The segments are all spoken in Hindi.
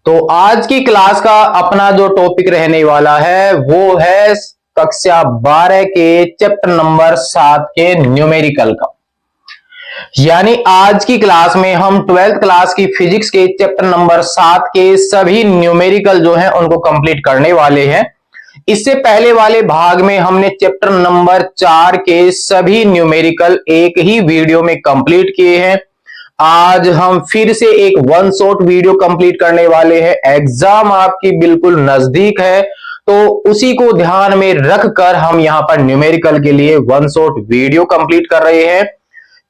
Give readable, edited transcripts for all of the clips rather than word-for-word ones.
तो आज की क्लास का अपना जो टॉपिक रहने वाला है वो है कक्षा 12 के चैप्टर नंबर 7 के न्यूमेरिकल का। यानी आज की क्लास में हम 12th क्लास की फिजिक्स के चैप्टर नंबर 7 के सभी न्यूमेरिकल जो हैं उनको कंप्लीट करने वाले हैं। इससे पहले वाले भाग में हमने चैप्टर नंबर 4 के सभी न्यूमेरिकल एक ही वीडियो में कंप्लीट किए हैं। आज हम फिर से एक वन शॉट वीडियो कंप्लीट करने वाले हैं। एग्जाम आपकी बिल्कुल नजदीक है तो उसी को ध्यान में रखकर हम यहां पर न्यूमेरिकल के लिए वन शॉट वीडियो कंप्लीट कर रहे हैं,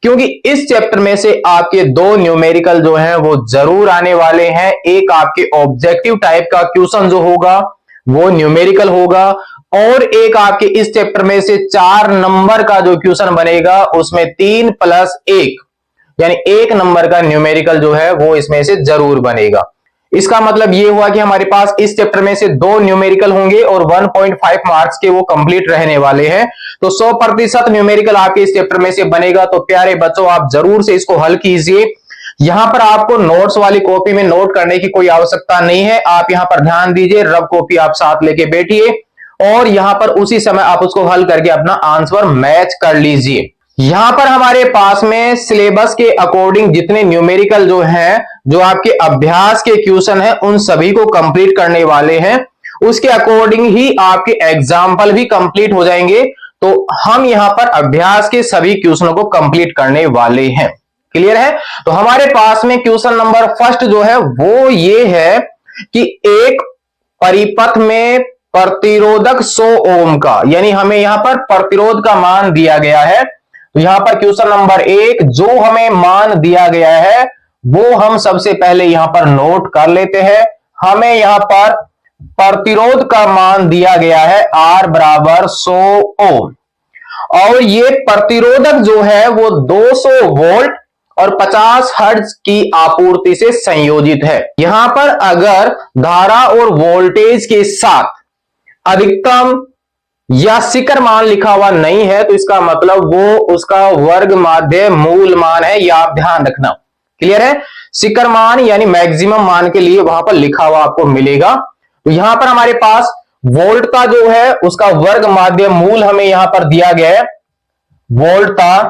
क्योंकि इस चैप्टर में से आपके दो न्यूमेरिकल जो हैं वो जरूर आने वाले हैं। एक आपके ऑब्जेक्टिव टाइप का क्वेश्चन जो होगा वो न्यूमेरिकल होगा, और एक आपके इस चैप्टर में से 4 नंबर का जो क्वेश्चन बनेगा उसमें 3 + 1 यानी 1 नंबर का न्यूमेरिकल जो है वो इसमें से जरूर बनेगा। इसका मतलब ये हुआ कि हमारे पास इस चैप्टर में से 2 न्यूमेरिकल होंगे और 1.5 मार्क्स के वो कंप्लीट रहने वाले हैं। तो 100% न्यूमेरिकल आपके इस चैप्टर में से बनेगा। तो प्यारे बच्चों, आप जरूर से इसको हल कीजिए। यहां पर आपको नोट्स वाली कॉपी में नोट करने की कोई आवश्यकता नहीं है। आप यहां पर ध्यान दीजिए, रफ कॉपी आप साथ लेके बैठिए और यहां पर उसी समय आप उसको हल करके अपना आंसर मैच कर लीजिए। यहां पर हमारे पास में सिलेबस के अकॉर्डिंग जितने न्यूमेरिकल जो हैं, जो आपके अभ्यास के क्वेश्चन हैं, उन सभी को कंप्लीट करने वाले हैं। उसके अकॉर्डिंग ही आपके एग्जाम्पल भी कंप्लीट हो जाएंगे। तो हम यहां पर अभ्यास के सभी क्वेश्चनों को कंप्लीट करने वाले हैं। क्लियर है? तो हमारे पास में क्वेश्चन नंबर फर्स्ट जो है वो ये है कि एक परिपथ में प्रतिरोधक 100 ओम का, यानी हमें यहां पर प्रतिरोध का मान दिया गया है। तो यहां पर क्वेश्चन नंबर 1 जो हमें मान दिया गया है वो हम सबसे पहले यहां पर नोट कर लेते हैं। हमें यहां पर प्रतिरोध का मान दिया गया है R = 100 ओम, और ये प्रतिरोधक जो है वो 200 वोल्ट और 50 हर्ट्ज की आपूर्ति से संयोजित है। यहां पर अगर धारा और वोल्टेज के साथ अधिकतम या शिखर मान लिखा हुआ नहीं है तो इसका मतलब वो उसका वर्ग माध्य मूल मान है, यह आप ध्यान रखना। क्लियर है? शिखर मान यानी मैक्सिमम मान के लिए वहां पर लिखा हुआ आपको मिलेगा। तो यहां पर हमारे पास वोल्ट का जो है उसका वर्ग माध्य मूल हमें यहां पर दिया गया है। वोल्ट का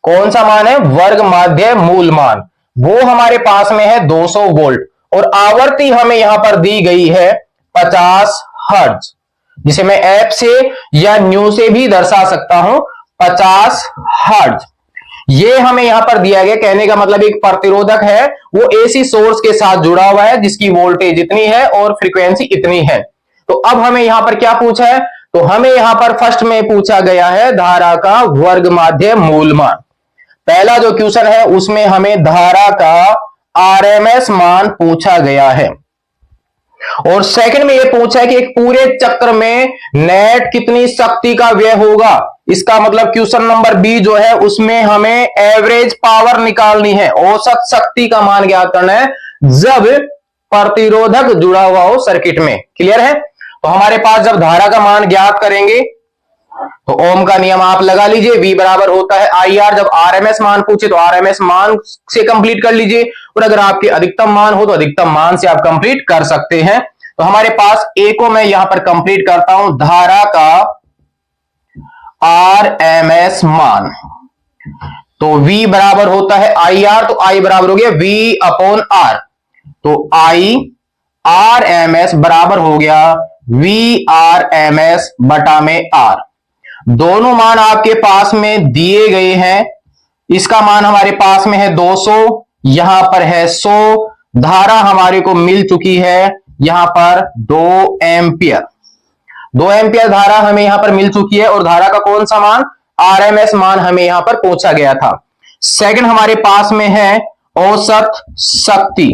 कौन सा मान है? वर्ग माध्य मूल मान, वो हमारे पास में है 200 वोल्ट, और आवृत्ति हमें यहां पर दी गई है 50 हर्ट्ज, जिसे मैं एफ से या न्यू से भी दर्शा सकता हूं। 50 हर्ट्ज ये हमें यहां पर दिया गया। कहने का मतलब एक प्रतिरोधक है वो एसी सोर्स के साथ जुड़ा हुआ है जिसकी वोल्टेज इतनी है और फ्रीक्वेंसी इतनी है। तो अब हमें यहां पर क्या पूछा है? तो हमें यहां पर फर्स्ट में पूछा गया है धारा का वर्ग माध्य मूल मान। पहला जो क्वेश्चन है उसमें हमें धारा का आरएमएस मान पूछा गया है, और सेकंड में यह पूछा है कि एक पूरे चक्र में नेट कितनी शक्ति का व्यय होगा। इसका मतलब क्वेश्चन नंबर बी जो है उसमें हमें एवरेज पावर निकालनी है, औसत शक्ति का मान ज्ञात करना है जब प्रतिरोधक जुड़ा हुआ हो सर्किट में। क्लियर है? तो हमारे पास जब धारा का मान ज्ञात करेंगे तो ओम का नियम आप लगा लीजिए, V बराबर होता है IR। जब आरएमएस मान पूछे तो आरएमएस मान से कंप्लीट कर लीजिए, और अगर आपके अधिकतम मान हो तो अधिकतम मान से आप कंप्लीट कर सकते हैं। तो हमारे पास ए को मैं यहां पर कंप्लीट करता हूं, धारा का आरएमएस मान। तो V बराबर होता है IR, तो I बराबर हो गया V/R। तो I RMS बराबर हो गया VRMS बटा में R। दोनों मान आपके पास में दिए गए हैं। इसका मान हमारे पास में है 200, यहां पर है 100। धारा हमारे को मिल चुकी है यहां पर 2 एम्पियर। 2 एम्पियर धारा हमें यहां पर मिल चुकी है, और धारा का कौन सा मान? आरएमएस मान हमें यहां पर पूछा गया था। सेकंड हमारे पास में है औसत शक्ति।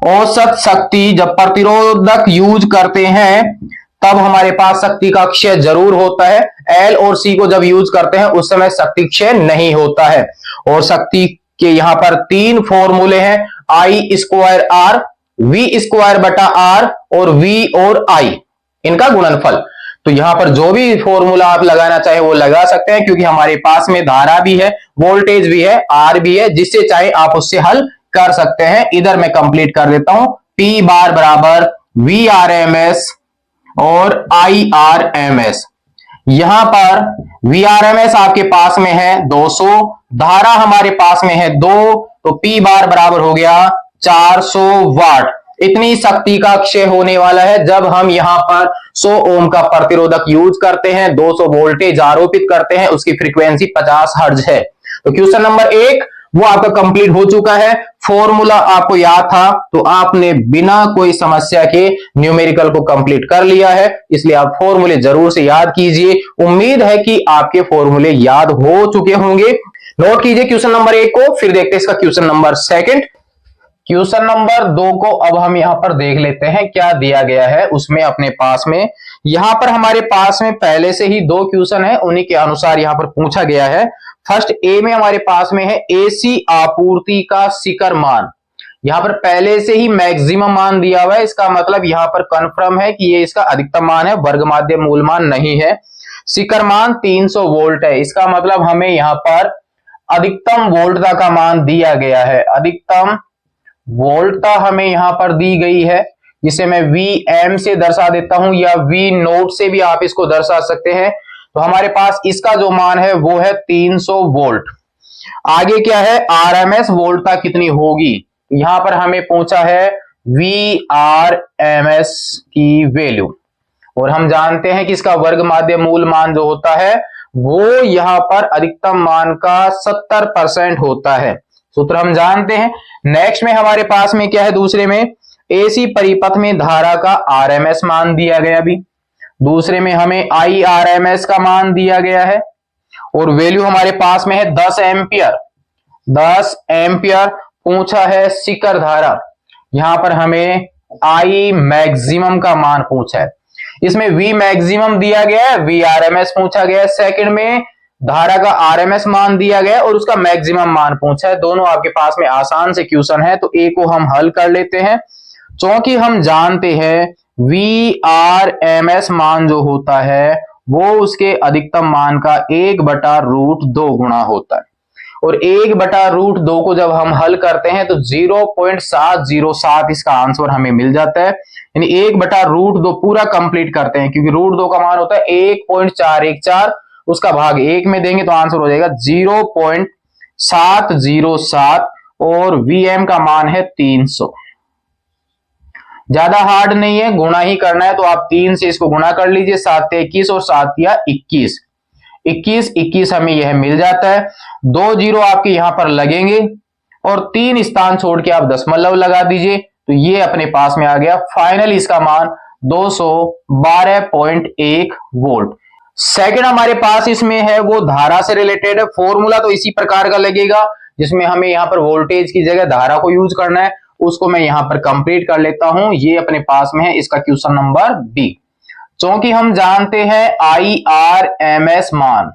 औसत शक्ति जब प्रतिरोधक यूज करते हैं तब हमारे पास शक्ति का क्षय जरूर होता है। एल और सी को जब यूज करते हैं उस समय शक्ति क्षय नहीं होता है। और शक्ति के यहां पर 3 फॉर्मूले हैं, I²R, V² बटा R और V और I, इनका गुणनफल। तो यहां पर जो भी फॉर्मूला आप लगाना चाहे वो लगा सकते हैं, क्योंकि हमारे पास में धारा भी है, वोल्टेज भी है, R भी है, जिससे चाहे आप उससे हल कर सकते हैं। इधर मैं कंप्लीट कर देता हूं। P बार बराबर VRMS और IRMS। यहां पर VRMS आपके पास में है 200, धारा हमारे पास में है 2, तो P बार बराबर हो गया 400 वाट। इतनी शक्ति का क्षय होने वाला है जब हम यहां पर 100 ओम का प्रतिरोधक यूज करते हैं, 200 वोल्टेज आरोपित करते हैं, उसकी फ्रीक्वेंसी 50 हर्ट्ज है। तो क्वेश्चन नंबर 1 वो आपका कंप्लीट हो चुका है। फॉर्मूला आपको याद था तो आपने बिना कोई समस्या के न्यूमेरिकल को कंप्लीट कर लिया है, इसलिए आप फॉर्मूले जरूर से याद कीजिए। उम्मीद है कि आपके फॉर्मूले याद हो चुके होंगे। नोट कीजिए क्वेश्चन नंबर 1 को, फिर देखते हैं इसका क्वेश्चन नंबर 2। क्वेश्चन नंबर 2 को अब हम यहां पर देख लेते हैं क्या दिया गया है उसमें अपने पास में। यहां पर हमारे पास में पहले से ही 2 क्वेश्चन है, उन्हीं के अनुसार यहां पर पूछा गया है। फर्स्ट ए में हमारे पास में है एसी आपूर्ति का शिखर मान। यहां पर पहले से ही मैक्सिमम मान दिया हुआ है, इसका मतलब यहां पर कंफर्म है कि ये इसका अधिकतम मान है, वर्ग माध्य मूल मान नहीं है। शिखर मान 300 वोल्ट है, इसका मतलब हमें यहां पर अधिकतम वोल्टता का मान दिया गया है। अधिकतम वोल्टता हमें यहां पर दी गई है, जिसे मैं Vm से दर्शा देता हूं या V नोट से भी आप इसको दर्शा सकते हैं। तो हमारे पास इसका जो मान है वो है 300 वोल्ट। आगे क्या है, RMS वोल्टता कितनी होगी, यहां पर हमें पूछा है VRMS की वैल्यू, और हम जानते हैं कि इसका वर्ग माध्य मूल मान जो होता है वो यहां पर अधिकतम मान का 70% होता है। सूत्र हम जानते हैं। नेक्स्ट में हमारे पास में क्या है, दूसरे में एसी परिपथ में धारा का RMS मान दिया गया भी, दूसरे में हमें IRMS का मान दिया गया है, और वैल्यू हमारे पास में है 10 एम्पियर। 10 एम्पियर पूछा है शिखर धारा, यहां पर हमें I मैक्सिमम का मान पूछा है। इसमें V मैक्सिमम दिया गया है, VRMS पूछा गया है। सेकंड में धारा का RMS मान दिया गया और उसका मैक्सिमम मान पूछा है। दोनों आपके पास में आसान से क्वेश्चन है, तो ए को हम हल कर लेते हैं। क्योंकि हम जानते हैं VRMS मान जो होता है वो उसके अधिकतम मान का 1/√2 गुणा होता है, और 1/√2 को जब हम हल करते हैं तो 0.707 इसका आंसर हमें मिल जाता है। यानी 1/√2 पूरा कंप्लीट करते हैं, क्योंकि √2 का मान होता है 1.414, उसका भाग 1 में देंगे तो आंसर हो जाएगा 0.707, और Vm का मान है 300। ज्यादा हार्ड नहीं है, गुणा ही करना है, तो आप 3 से इसको गुणा कर लीजिए, 7 21 और 7 या 21, 21 हमें यह मिल जाता है। 2 जीरो आपके यहां पर लगेंगे और 3 स्थान छोड़ के आप दशमलव लगा दीजिए, तो ये अपने पास में आ गया। फाइनल इसका मान 212.1 वोल्ट। सेकंड हमारे पास इसमें है वो धारा से रिलेटेड है। फॉर्मूला तो इसी प्रकार का लगेगा, जिसमें हमें यहां पर वोल्टेज की जगह धारा को यूज करना है, उसको मैं यहां पर कंप्लीट कर लेता हूं। ये अपने पास में है इसका क्वेश्चन नंबर बी। क्योंकि हम जानते हैं IRMS मान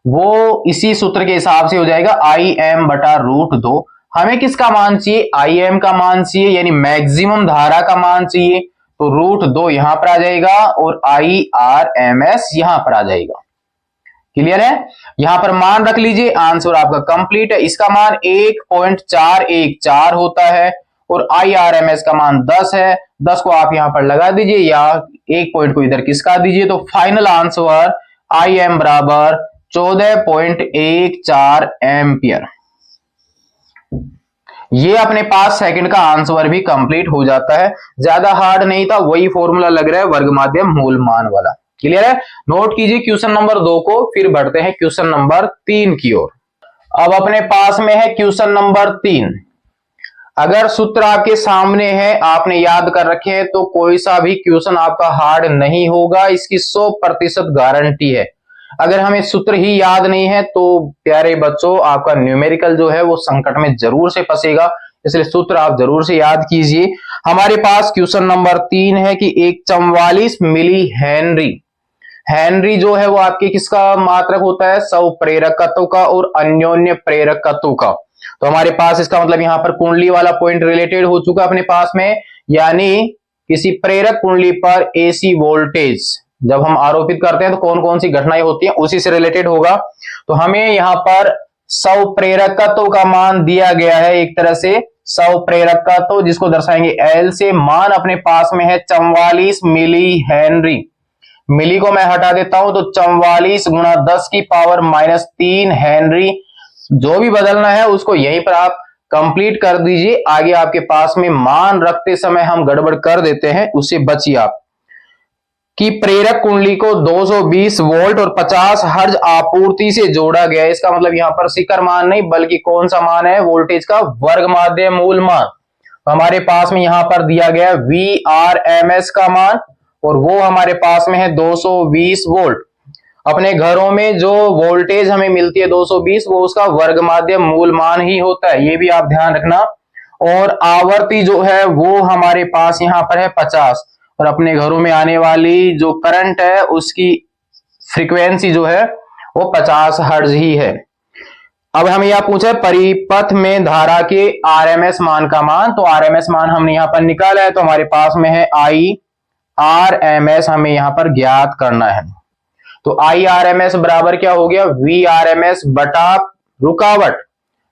वो इसी सूत्र के हिसाब से हो जाएगा Im/√2। हमें किसका मान चाहिए, Im का मान चाहिए, यानी मैक्सिमम धारा का मान चाहिए, तो √2 यहां पर आ जाएगा और IRMS यहां पर आ जाएगा। क्लियर है, यहां पर मान रख लीजिए, आंसर आपका कंप्लीट है। इसका मान 1.414 होता है और IRMS का मान 10 है। 10 को आप यहां पर लगा दीजिए या एक पॉइंट को इधर खिसका दीजिए, तो फाइनल आंसर Im बराबर 14.14 एम्पियर। ये अपने पास सेकंड का आंसर भी कंप्लीट हो जाता है। ज्यादा हार्ड नहीं था, वही फॉर्मूला लग रहा है वर्ग माध्य मूल मान वाला। क्लियर है, नोट कीजिए क्वेश्चन नंबर 2 को, फिर बढ़ते हैं क्वेश्चन नंबर 3 की ओर। अब अपने पास में है क्वेश्चन नंबर 3। अगर सूत्र आपके सामने है, आपने याद कर रखे हैं, तो कोई सा भी क्वेश्चन आपका हार्ड नहीं होगा, इसकी 100% गारंटी है। अगर हमें सूत्र ही याद नहीं है तो प्यारे बच्चों आपका न्यूमेरिकल जो है वो संकट में जरूर से फंसेगा, इसलिए सूत्र आप जरूर से याद कीजिए। हमारे पास क्वेश्चन नंबर 3 है कि एक 44 मिली हेनरी जो है वो आपके किसका मात्रक होता है, स्वप्रेरकत्व का और अन्योन्य प्रेरकत्व का। तो हमारे पास इसका मतलब यहां पर कुंडली वाला पॉइंट रिलेटेड हो चुका अपने पास में, यानी किसी प्रेरक कुंडली पर AC वोल्टेज जब हम आरोपित करते हैं तो कौन कौन सी घटनाएं होती हैं उसी से रिलेटेड होगा। तो हमें यहां पर स्वप्रेरकत्व का मान दिया गया है एक तरह से स्वप्रेरकत्व, जिसको दर्शाएंगे L से। मान अपने पास में है 44 मिली हेनरी। मिली को मैं हटा देता हूं तो 44 गुणा 10 की पावर -3 हेनरी। जो भी बदलना है उसको यहीं पर आप कंप्लीट कर दीजिए। आगे आपके पास में मान रखते समय हम गड़बड़ कर देते हैं, उससे बचिए आप। कि प्रेरक कुंडली को 220 वोल्ट और 50 हर्ज आपूर्ति से जोड़ा गया है। इसका मतलब यहां पर शिखर मान नहीं बल्कि कौन सा मान है, वोल्टेज का वर्ग माध्य मूल मान। तो हमारे पास में यहां पर दिया गया VRMS का मान और वो हमारे पास में है 220 वोल्ट। अपने घरों में जो वोल्टेज हमें मिलती है 220, वो उसका वर्ग माध्य मूल मान ही होता है, ये भी आप ध्यान रखना। और आवर्ती जो है वो हमारे पास यहां पर है 50 और अपने घरों में आने वाली जो करंट है उसकी फ्रीक्वेंसी जो है वो 50 हर्ट्ज ही है। अब हमें यह पूछा है परिपथ में धारा के आरएमएस मान का मान। तो आरएमएस मान हमने यहां पर निकाला है, तो हमारे पास में है IRMS हमें यहां पर ज्ञात करना है। तो IRMS बराबर क्या हो गया, VRMS बटा रुकावट।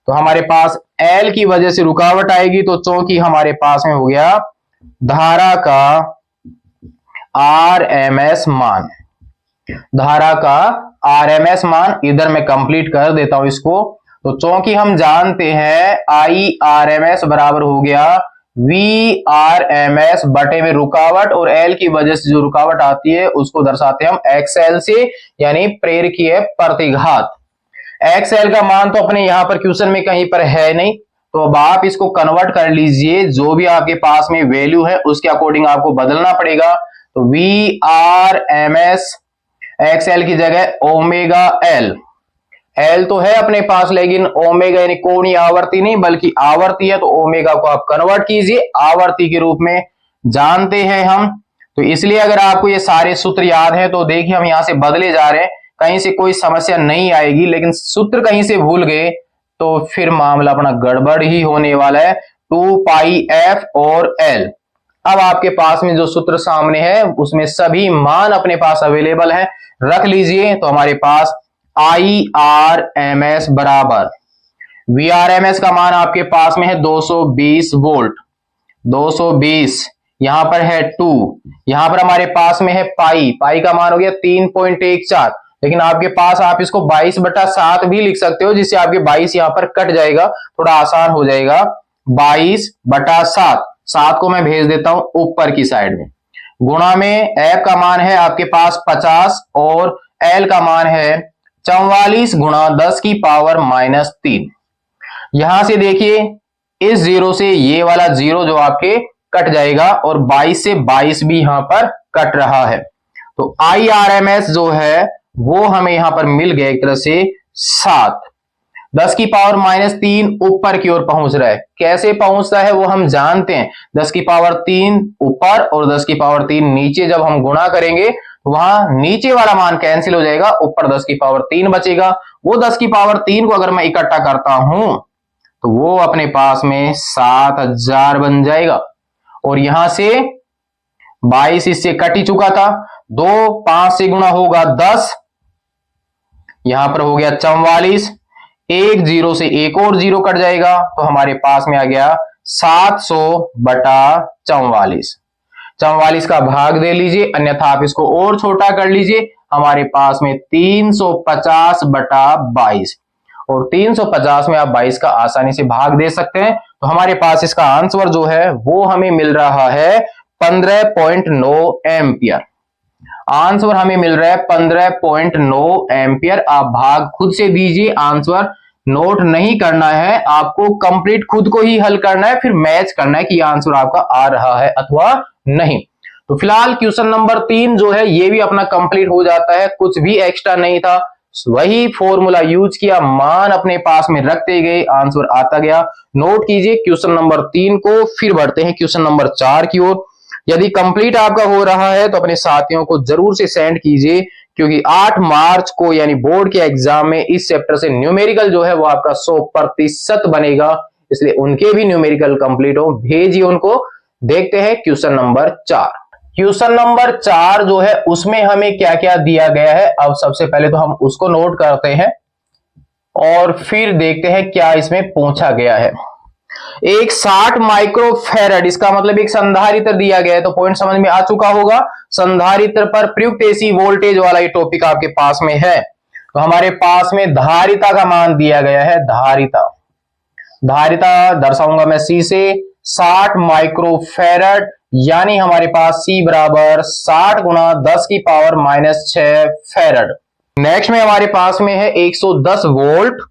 तो हमारे पास L की वजह से रुकावट आएगी, तो चूंकि हमारे पास में हो गया धारा का RMS मान, धारा का RMS मान। इधर मैं कंप्लीट कर देता हूं इसको। तो चूंकि हम जानते हैं IRMS बराबर हो गया VRMS बटे में रुकावट, और L की वजह से जो रुकावट आती है उसको दर्शाते हैं हम XL से, यानी प्रेरकीय प्रतिघात। XL का मान तो अपने यहां पर क्वेश्चन में कहीं पर है नहीं, तो अब आप इसको कन्वर्ट कर लीजिए। जो भी आपके पास में वैल्यू है उसके अकॉर्डिंग आपको बदलना पड़ेगा। तो VRMS XL की जगह ओमेगा L। L तो है अपने पास, लेकिन ओमेगा यानी कोणीय आवर्ती नहीं बल्कि आवर्ती है, तो ओमेगा को आप कन्वर्ट कीजिए आवर्ती के रूप में जानते हैं हम। तो इसलिए अगर आपको ये सारे सूत्र याद है तो देखिए हम यहां से बदले जा रहे हैं, कहीं से कोई समस्या नहीं आएगी। लेकिन सूत्र कहीं से भूल गए तो फिर मामला अपना गड़बड़ ही होने वाला है। 2 पाई F और L। अब आपके पास में जो सूत्र सामने है उसमें सभी मान अपने पास अवेलेबल है, रख लीजिए। तो हमारे पास IRMS बराबर VRMS का मान आपके पास में है 220 वोल्ट, 220 यहां पर है 2, यहां पर हमारे पास में है पाई, पाई का मान हो गया 3.14। लेकिन आपके पास आप इसको 22/7 भी लिख सकते हो, जिससे आपके 22 यहां पर कट जाएगा, थोड़ा आसान हो जाएगा। 22/7, 7 को मैं भेज देता हूं ऊपर की साइड में। गुणा में F का मान है आपके पास 50 और L का मान है 44 गुणा 10 की पावर -3। यहां से देखिए इस जीरो से ये वाला जीरो जो आपके कट जाएगा और 22 से 22 भी यहां पर कट रहा है। तो IRMS जो है वो हमें यहां पर मिल गया एक तरह से 7। 10 की पावर -3 ऊपर की ओर पहुंच रहा है। कैसे पहुंचता है वो हम जानते हैं। 10 की पावर 3 ऊपर और 10 की पावर 3 नीचे, जब हम गुणा करेंगे वहां नीचे वाला मान कैंसिल हो जाएगा, ऊपर 10 की पावर 3 बचेगा। वो 10 की पावर 3 को अगर मैं इकट्ठा करता हूं तो वो अपने पास में 7000 बन जाएगा। और यहां से 22 इससे कट ही चुका था, 2 5 से गुणा होगा 10, यहां पर हो गया 44, एक जीरो से एक और जीरो कट जाएगा, तो हमारे पास में आ गया 700/44। 44 का भाग दे लीजिए, अन्यथा आप इसको और छोटा कर लीजिए। हमारे पास में 350/22, और 350 में आप 22 का आसानी से भाग दे सकते हैं। तो हमारे पास इसका आंसर जो है वो हमें मिल रहा है 15.9 एम्पियर। आंसर हमें मिल रहा है 15.9 एम्पियर। आप भाग खुद से दीजिए, आंसर नोट नहीं करना है, आपको कंप्लीट खुद को ही हल करना है, फिर मैच करना है कि आंसर आपका आ रहा है अथवा नहीं। तो फिलहाल क्वेश्चन नंबर 3 जो है ये भी अपना कंप्लीट हो जाता है, कुछ भी एक्स्ट्रा नहीं था, वही फॉर्मूला यूज किया, मान अपने पास में रखते गए, आंसर आता गया। नोट कीजिए क्वेश्चन नंबर 3 को। फिर बढ़ते हैं क्वेश्चन नंबर 4 की ओर। यदि कंप्लीट आपका हो रहा है तो अपने साथियों को जरूर से सेंड कीजिए, क्योंकि 8 मार्च को यानी बोर्ड के एग्जाम में इस चैप्टर से न्यूमेरिकल जो है वो आपका 100% बनेगा, इसलिए उनके भी न्यूमेरिकल कंप्लीट हो, भेजिए उनको। देखते हैं क्वेश्चन नंबर 4। क्वेश्चन नंबर 4 जो है उसमें हमें क्या क्या दिया गया है, अब सबसे पहले तो हम उसको नोट करते हैं और फिर देखते हैं क्या इसमें पूछा गया है। एक 60 माइक्रोफैरड, इसका मतलब एक संधारित्र दिया गया है, तो पॉइंट समझ में आ चुका होगा। संधारित्र पर प्रयुक्त एसी वोल्टेज वाला ये टॉपिक आपके पास में है। तो हमारे पास में धारिता का मान दिया गया है, धारिता दर्शाऊंगा मैं सी से, 60 माइक्रोफैरड, यानी हमारे पास सी बराबर 60 गुना 10 की पावर -6 फैरड। नेक्स्ट में हमारे पास में है 110 वोल्ट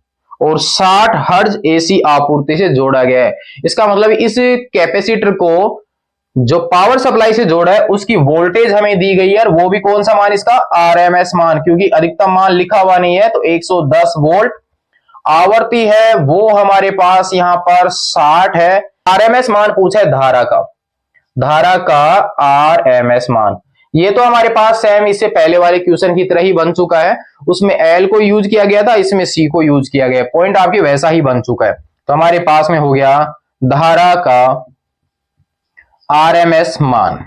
और 60 हर्ट्ज एसी आपूर्ति से जोड़ा गया है। इसका मतलब इस कैपेसिटर को जो पावर सप्लाई से जोड़ा है उसकी वोल्टेज हमें दी गई है, और वो भी कौन सा मान, इसका आरएमएस मान, क्योंकि अधिकतम मान लिखा हुआ नहीं है। तो 110 वोल्ट आवर्ती है वो हमारे पास यहां पर 60 है। आरएमएस मान पूछा है धारा का आरएमएस मान। ये तो हमारे पास सेम इससे पहले वाले क्वेश्चन की तरह ही बन चुका है। उसमें एल को यूज किया गया था, इसमें सी को यूज किया गया। पॉइंट आपकी वैसा ही बन चुका है। तो हमारे पास में हो गया धारा का आरएमएस मान।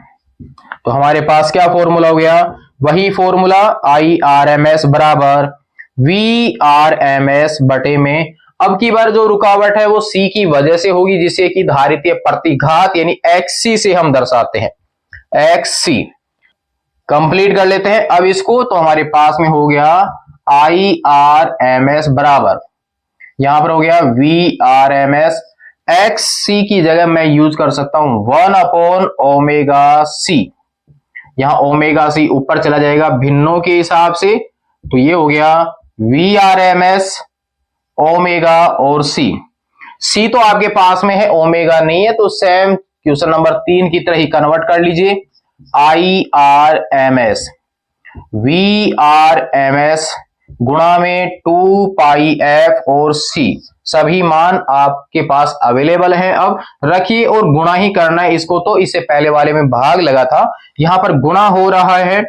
तो हमारे पास क्या फॉर्मूला हो गया, वही formula I R M S बराबर वी आर एम एस बटे में। अब की बार जो रुकावट है वो सी की वजह से होगी, जिसे कि धारितीय प्रतिघात यानी एक्ससी से हम दर्शाते हैं, एक्ससी। कंप्लीट कर लेते हैं अब इसको। तो हमारे पास में हो गया आई आर एम एस बराबर, यहां पर हो गया V R M S. X C की जगह मैं यूज कर सकता हूं 1/ओमेगा सी। यहां ओमेगा सी ऊपर चला जाएगा भिन्नों के हिसाब से, तो ये हो गया V R M S omega और सी। सी तो आपके पास में है, ओमेगा नहीं है, तो सेम क्वेश्चन नंबर 3 की तरह ही कन्वर्ट कर लीजिए। I R M S V R M S गुणा में 2 पाई एफ और सी, सभी मान आपके पास अवेलेबल हैं। अब रखिए और गुणा ही करना है इसको, तो इससे पहले वाले में भाग लगा था, यहां पर गुणा हो रहा है,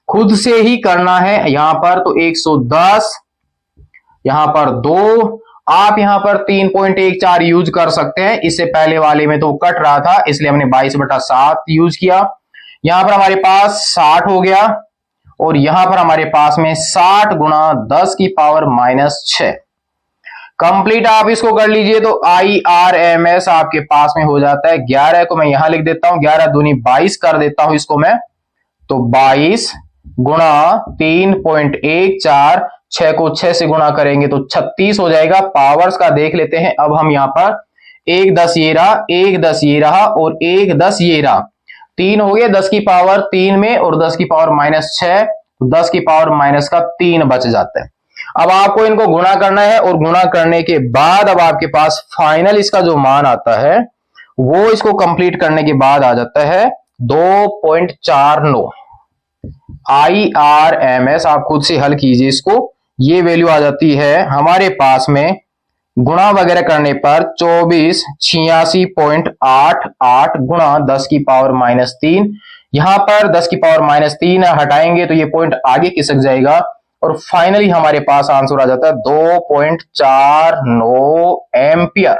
खुद से ही करना है यहां पर। तो 110, यहां पर 2, आप यहां पर 3.14 यूज कर सकते हैं। इससे पहले वाले में तो कट रहा था, इसलिए हमने 22/7 यूज किया। यहां पर हमारे पास 60 हो गया, और यहां पर हमारे पास में 60 गुणा 10 की पावर -6। कंप्लीट आप इसको कर लीजिए, तो आई आर एम एस आपके पास में हो जाता है 11 को मैं यहां लिख देता हूं, 11 दूनी 22 कर देता हूं इसको मैं। तो 22 गुणा 3.14, 6 को 6 से गुणा करेंगे तो 36 हो जाएगा। पावर्स का देख लेते हैं अब हम यहां पर, 1 10 ये रहा, 1 10 ये रहा और 1 10 ये रहा, 3 हो गया 10 की पावर 3 में, और 10 की पावर -6, तो 10 की पावर -3 बच जाता है। अब आपको इनको गुणा करना है, और गुणा करने के बाद अब आपके पास फाइनल इसका जो मान आता है वो इसको कंप्लीट करने के बाद आ जाता है 2.49। आई आर एम एस आप खुद से हल कीजिए इसको, ये वैल्यू आ जाती है हमारे पास में गुणा वगैरह करने पर 2486.88 गुणा 10 की पावर -3। यहां पर 10 की पावर -3 हटाएंगे तो ये पॉइंट आगे खिसक जाएगा, और फाइनली हमारे पास आंसर आ जाता है 2.49 एम्पियर।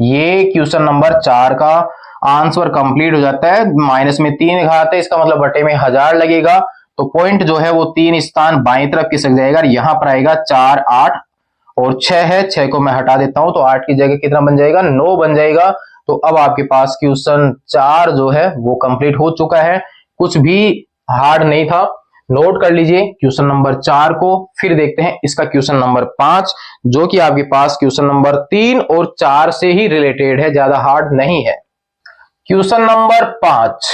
ये क्वेश्चन नंबर 4 का आंसर कंप्लीट हो जाता है। माइनस में 3 घात है, इसका मतलब बटे में 1000 लगेगा, तो पॉइंट जो है वो 3 स्थान बाईं तरफ खिसक जाएगा, यहां पर आएगा 4 8 और 6 है, 6 को मैं हटा देता हूं, तो 8 की जगह कितना बन जाएगा, 9 बन जाएगा। तो अब आपके पास क्वेश्चन 4 जो है वो कंप्लीट हो चुका है, कुछ भी हार्ड नहीं था। नोट कर लीजिए क्वेश्चन नंबर 4 को। फिर देखते हैं इसका क्वेश्चन नंबर 5, जो कि आपके पास क्वेश्चन नंबर 3 और 4 से ही रिलेटेड है, ज्यादा हार्ड नहीं है। क्वेश्चन नंबर 5,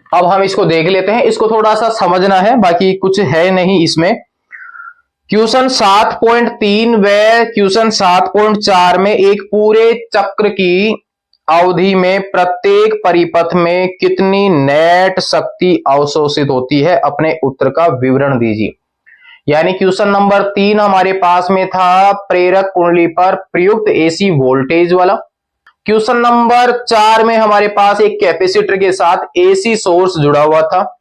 अब हम इसको देख लेते हैं, इसको थोड़ा सा समझना है, बाकी कुछ है नहीं इसमें। क्वेश्चन 7.3 व क्वेश्चन 7.4 में एक पूरे चक्र की अवधि में प्रत्येक परिपथ में कितनी नेट शक्ति अवशोषित होती है, अपने उत्तर का विवरण दीजिए। यानी क्वेश्चन नंबर 3 हमारे पास में था प्रेरक कुंडली पर प्रयुक्त एसी वोल्टेज वाला। क्वेश्चन नंबर 4 में हमारे पास एक कैपेसिटर के साथ एसी सोर्स जुड़ा हुआ था,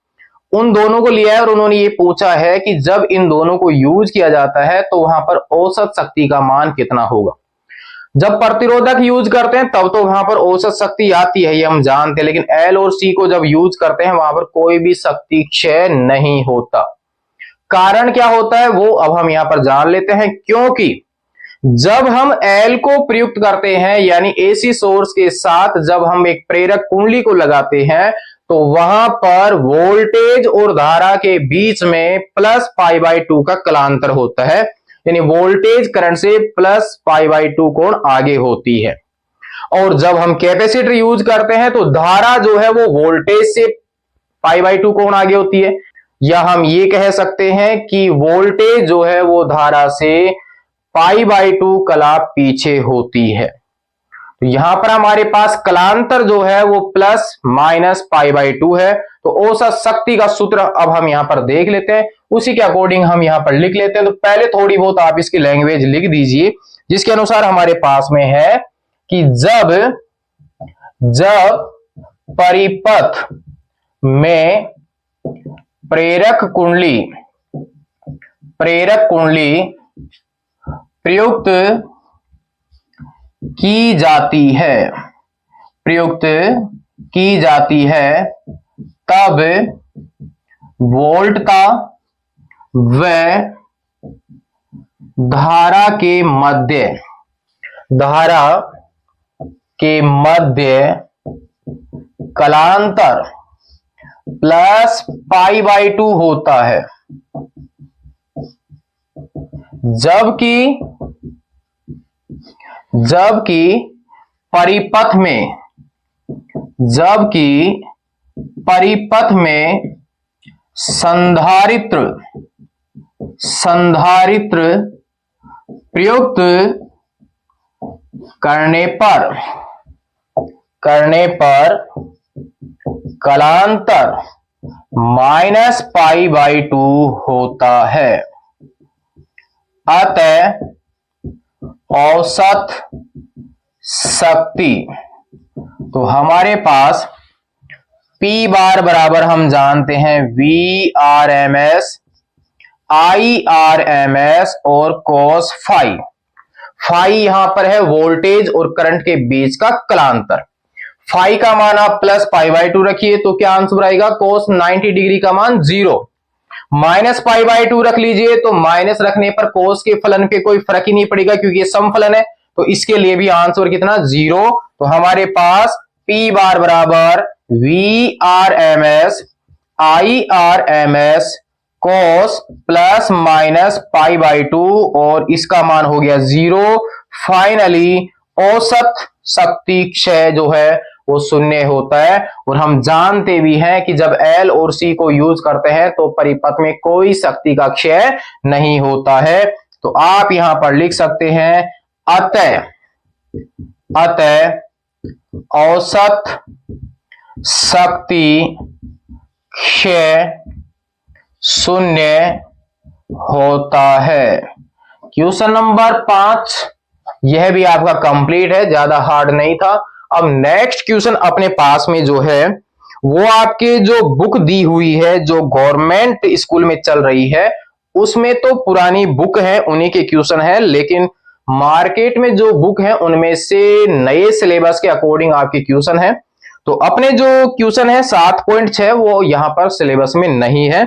उन दोनों को लिया है और उन्होंने ये पूछा है कि जब इन दोनों को यूज किया जाता है तो वहां पर औसत शक्ति का मान कितना होगा। जब प्रतिरोधक यूज करते हैं तब तो वहां पर औसत शक्ति आती है, ये हम जानते हैं, लेकिन एल और सी को जब यूज करते हैं वहां पर कोई भी शक्ति क्षय नहीं होता। कारण क्या होता है वो अब हम यहां पर जान लेते हैं। क्योंकि जब हम L को प्रयुक्त करते हैं यानी AC सोर्स के साथ जब हम एक प्रेरक कुंडली को लगाते हैं तो वहां पर वोल्टेज और धारा के बीच में प्लस π/2 का कलांतर होता है, यानी वोल्टेज करंट से प्लस π/2 कोण आगे होती है। और जब हम कैपेसिटर यूज करते हैं तो धारा जो है वो वोल्टेज से π/2 कोण आगे होती है, या हम ये कह सकते हैं कि वोल्टेज जो है वो धारा से π/2 कला पीछे होती है। तो यहां पर हमारे पास कलांतर जो है वो प्लस माइनस π/2 है। तो औसत शक्ति का सूत्र अब हम यहां पर देख लेते हैं, उसी के अकॉर्डिंग हम यहां पर लिख लेते हैं। तो पहले थोड़ी बहुत आप इसकी लैंग्वेज लिख दीजिए, जिसके अनुसार हमारे पास में है कि जब परिपथ में प्रेरक कुंडली प्रयुक्त की जाती है तब वोल्टता व धारा के मध्य कलांतर प्लस π/2 होता है, जबकि परिपथ में संधारित्र प्रयुक्त करने पर कलांतर माइनस π/2 होता है। अतः औसत शक्ति, तो हमारे पास P बार बराबर हम जानते हैं Vrms, Irms और cos फाई। फाई यहां पर है वोल्टेज और करंट के बीच का कलांतर। फाई का मान आप प्लस π/2 रखिए तो क्या आंसर आएगा, cos 90 डिग्री का मान 0। माइनस π/2 रख लीजिए तो माइनस रखने पर cos के फलन पे कोई फर्क ही नहीं पड़ेगा क्योंकि ये सम फलन है, तो इसके लिए भी आंसर कितना 0। तो हमारे पास P बार बराबर Vrms Irms cos plus minus π/2 और इसका मान हो गया 0। फाइनली औसत शक्ति क्षय जो है वो शून्य होता है। और हम जानते भी हैं कि जब L और C को यूज करते हैं तो परिपथ में कोई शक्ति का क्षय नहीं होता है। तो आप यहां पर लिख सकते हैं अतः औसत शक्ति क्षय शून्य होता है। क्वेश्चन नंबर 5 यह भी आपका कंप्लीट है, ज्यादा हार्ड नहीं था। अब नेक्स्ट क्वेश्चन अपने पास में जो है वो आपके जो बुक दी हुई है जो गवर्नमेंट स्कूल में चल रही है उसमें तो पुरानी बुक है उन्हीं के क्वेश्चन है, लेकिन मार्केट में जो बुक है उनमें से नए सिलेबस के अकॉर्डिंग आपके क्वेश्चन है। तो अपने जो क्वेश्चन है 7.6 वो यहां पर सिलेबस में नहीं है।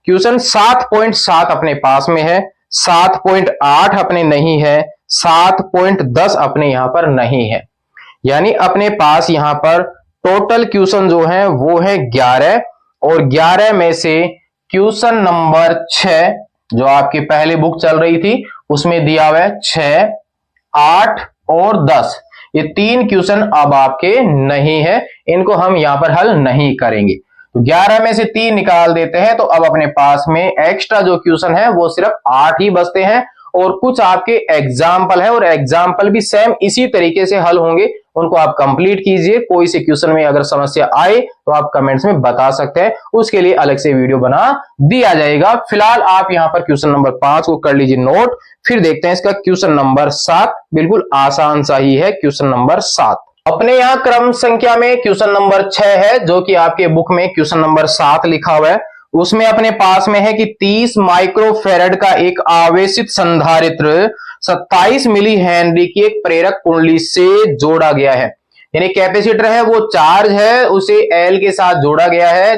क्वेश्चन 7.7 अपने पास में है, 7.8 अपने नहीं है, 7.10 अपने यहां पर नहीं है। यानी अपने पास यहां पर टोटल क्वेश्चन जो है वो है 11 और 11 में से क्वेश्चन नंबर 6 जो आपकी पहले बुक चल रही थी उसमें दिया हुआ है 6, 8 और 10। ये 3 क्वेश्चन अब आपके नहीं है, इनको हम यहां पर हल नहीं करेंगे। तो 11 में से 3 निकाल देते हैं तो अब अपने पास में एक्स्ट्रा जो क्वेश्चन है वो सिर्फ 8 ही बचते हैं। और कुछ आपके एग्जाम्पल है और एग्जाम्पल भी सेम इसी तरीके से हल होंगे, उनको आप कंप्लीट कीजिए। कोई से क्वेश्चन में अगर समस्या आए तो आप कमेंट्स में बता सकते हैं, उसके लिए अलग से वीडियो बना दिया जाएगा। फिलहाल आप यहां पर क्वेश्चन नंबर 5 को कर लीजिए नोट, फिर देखते हैं इसका क्वेश्चन नंबर 7। बिल्कुल आसान सा ही है क्वेश्चन नंबर 7। अपने यहां क्रम संख्या में क्वेश्चन नंबर 6 है जो कि आपके बुक में क्वेश्चन नंबर 7 लिखा हुआ है। उसमें अपने पास में है कि 30 माइक्रोफेरेड का एक आवेशित संधारित्र 27 मिली हेनरी की एक प्रेरक कुंडली से जोड़ा गया है। यानी कैपेसिटर है वो चार्ज है, उसे L के साथ जोड़ा गया है।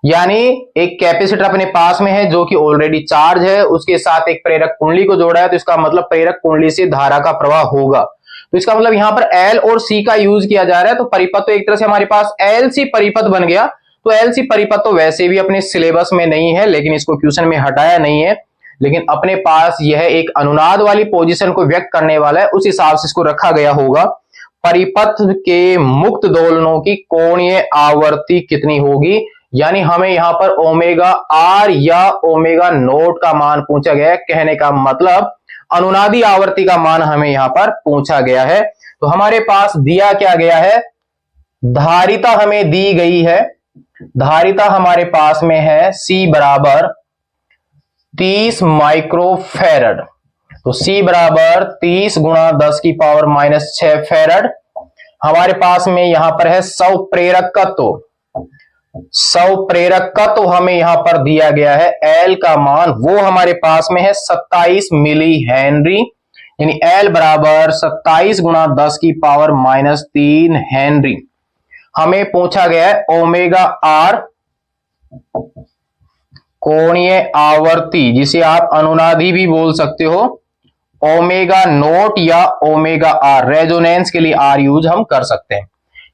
यानी एक कैपेसिटर अपने पास में है जो कि ऑलरेडी चार्ज है, उसके साथ एक प्रेरक कुंडली को जोड़ा है, तो इसका मतलब प्रेरक कुंडली से धारा का प्रवाह होगा। तो इसका मतलब यहां पर एल और सी का यूज किया जा रहा है। तो परिपथ तो एक तरह से हमारे पास एल सी परिपथ बन गया। तो एल सी परिपथ तो वैसे भी अपने सिलेबस में नहीं है, लेकिन इसको क्वेश्चन में हटाया नहीं है, लेकिन अपने पास यह एक अनुनाद वाली पोजीशन को व्यक्त करने वाला है, उस हिसाब से इसको रखा गया होगा। परिपथ के मुक्त दोलनों की कोणीय आवर्ती कितनी होगी, यानी हमें यहां पर ओमेगा आर या ओमेगा नोट का मान पूछा गया है। कहने का मतलब अनुनादी आवर्ती का मान हमें यहां पर पूछा गया है। तो हमारे पास दिया क्या गया है, धारिता हमें दी गई है। धारिता हमारे पास में है C बराबर 30 माइक्रोफेरड। तो C बराबर 30 गुणा 10 की पावर माइनस 6 फेरड। हमारे पास में यहां पर है 100 प्रेरकत्व। 100 प्रेरकत्व हमें यहां पर दिया गया है। L का मान वो हमारे पास में है 27 मिली हेनरी, यानी L बराबर 27 गुणा 10 की पावर माइनस 3 हेनरी। हमें पूछा गया है ओमेगा आर कोणीय आवर्ती, जिसे आप अनुनादी भी बोल सकते हो, ओमेगा नोट या ओमेगा आर, रेजोनेंस के लिए आर यूज हम कर सकते हैं।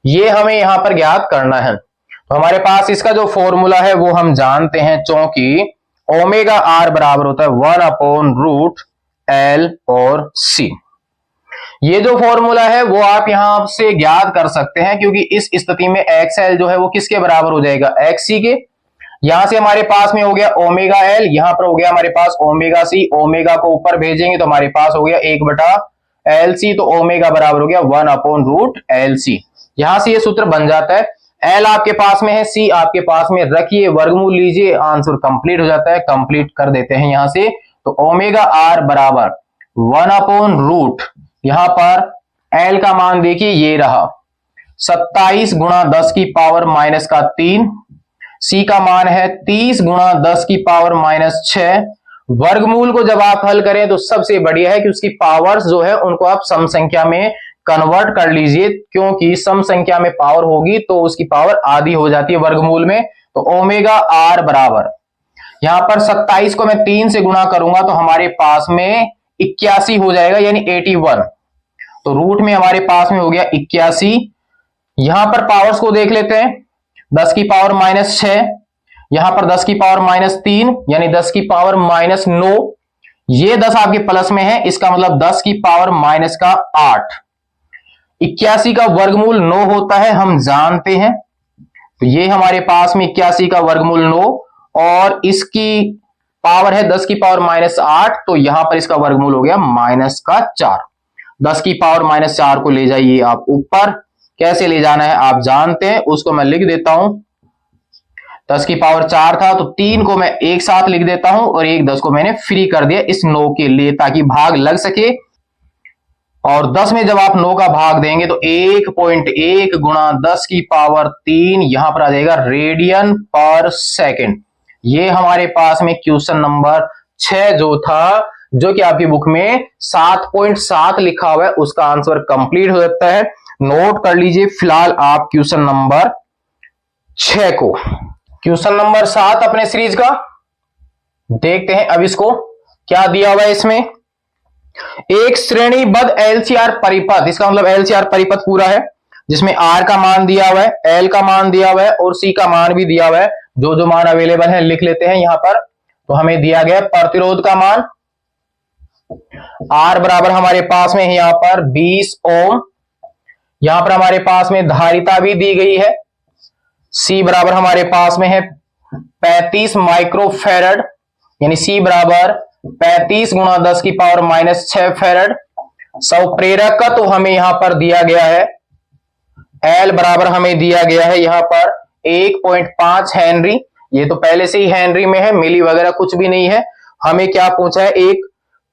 ये हमें यहां पर ज्ञात करना है। तो हमारे पास इसका जो फॉर्मूला है वो हम जानते हैं, क्योंकि ओमेगा आर बराबर होता है 1/√L और C। ये जो फॉर्मूला है वो आप यहां से ज्ञात कर सकते हैं, क्योंकि इस स्थिति में XL जो है वो किसके बराबर हो जाएगा, XC के। यहां से हमारे पास में हो गया ओमेगा L, यहां पर हो गया हमारे पास ओमेगा C। ओमेगा को ऊपर भेजेंगे तो हमारे पास हो गया 1/LC। तो ओमेगा बराबर हो गया 1/√LC। यहां से ये सूत्र बन जाता है। L आपके पास में है, C आपके पास में, रखिए वर्गमूल लीजिए, आंसर कंप्लीट हो जाता है। कंप्लीट कर देते हैं यहां से। तो ओमेगा R बराबर 1/√, यहां पर L का मान देखिए ये रहा 27 गुणा 10 की पावर माइनस का 3। C का मान है 30 गुणा 10 की पावर माइनस 6। वर्गमूल को जब आप हल करें तो सबसे बढ़िया है कि उसकी पावर्स जो है उनको आप सम संख्या में कन्वर्ट कर लीजिए, क्योंकि सम संख्या में पावर होगी तो उसकी पावर आधी हो जाती है वर्गमूल में। तो ओमेगा आर बराबर, यहां पर 27 को मैं 3 से गुणा करूंगा तो हमारे पास में 81 हो जाएगा, यानी 81। तो रूट में हमारे पास में हो गया 81। यहां पर पावर्स को देख लेते हैं, 10 की पावर माइनस 6, यहां पर 10 की पावर माइनस 3, यानी 10 की पावर माइनस 9। ये 10 आपके प्लस में है, इसका मतलब 10 की पावर माइनस का 8। 81 का वर्गमूल 9 होता है, हम जानते हैं। तो ये हमारे पास में 81 का वर्गमूल 9, और इसकी पावर है 10 की पावर माइनस 8, तो यहां पर इसका वर्गमूल हो गया माइनस का 4। 10 की पावर माइनस 4 को ले जाइए आप ऊपर, कैसे ले जाना है आप जानते हैं, उसको मैं लिख देता हूं। 10 की पावर 4 था तो 3 को मैं एक साथ लिख देता हूं, और एक 10 को मैंने फ्री कर दिया इस 9 के लिए, ताकि भाग लग सके। और 10 में जब आप 9 का भाग देंगे तो 1.1 गुणा 10 की पावर 3 यहां पर आ जाएगा रेडियन पर सेकेंड। ये हमारे पास में क्वेश्चन नंबर 6 जो था, जो कि आपकी बुक में 7.7 लिखा हुआ है, उसका आंसर कंप्लीट हो जाता है। नोट कर लीजिए फिलहाल आप क्वेश्चन नंबर 6 को। क्वेश्चन नंबर 7 अपने सीरीज का देखते हैं। अब इसको क्या दिया हुआ है, इसमें एक श्रेणीबद्ध LCR परिपथ, इसका मतलब LCR परिपथ पूरा है, जिसमें R का मान दिया हुआ है, L का मान दिया हुआ है और C का मान भी दिया हुआ है। जो जो मान अवेलेबल है लिख लेते हैं यहां पर। तो हमें दिया गया प्रतिरोध का मान R बराबर हमारे पास में यहां पर 20 ओम। यहां पर हमारे पास में धारिता भी दी गई है, C बराबर हमारे पास में है 35 माइक्रोफेरड, यानी C बराबर 35 गुणा 10 की पावर माइनस 6 फेरड। 100 प्रेरक का तो हमें यहां पर दिया गया है, L बराबर हमें दिया गया है यहां पर 1.5 हेनरी। ये तो पहले से ही हेनरी में है, मिली वगैरह कुछ भी नहीं है। हमें क्या पूछा है, एक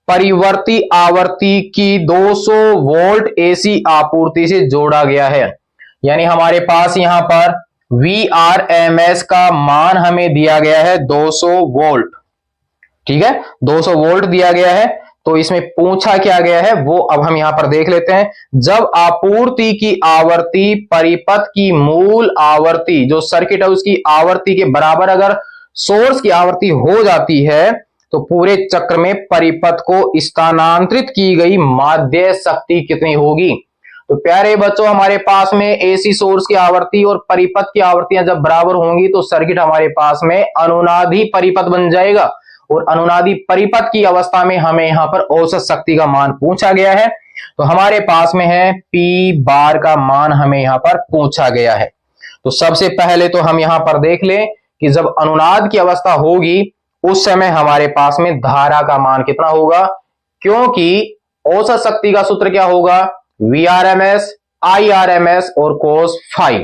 परिवर्ती आवर्ती की 200 वोल्ट AC आपूर्ति से जोड़ा गया है, यानी हमारे पास यहां पर VRMS का मान हमें दिया गया है 200 वोल्ट। ठीक है, 200 वोल्ट दिया गया है। तो इसमें पूछा क्या गया है वो अब हम यहां पर देख लेते हैं। जब आपूर्ति की आवर्ती परिपथ की मूल आवर्ती, जो सर्किट है उसकी आवर्ती के बराबर अगर सोर्स की आवर्ती हो जाती है तो पूरे चक्र में परिपथ को स्थानांतरित की गई माध्य शक्ति कितनी होगी। तो प्यारे बच्चों, हमारे पास में एसी सोर्स की आवर्ती और परिपथ की आवर्तियां जब बराबर होंगी तो सर्किट हमारे पास में अनुनादी परिपथ बन जाएगा, और अनुनादी परिपथ की अवस्था में हमें यहां पर औसत शक्ति का मान पूछा गया है। तो हमारे पास में है P बार का मान हमें यहां पर पूछा गया है। तो सबसे पहले तो हम यहां पर देख लें कि जब अनुनाद की अवस्था होगी उस समय हमारे पास में धारा का मान कितना होगा, क्योंकि औसत शक्ति का सूत्र क्या होगा, Vrms, Irms और cos फाई।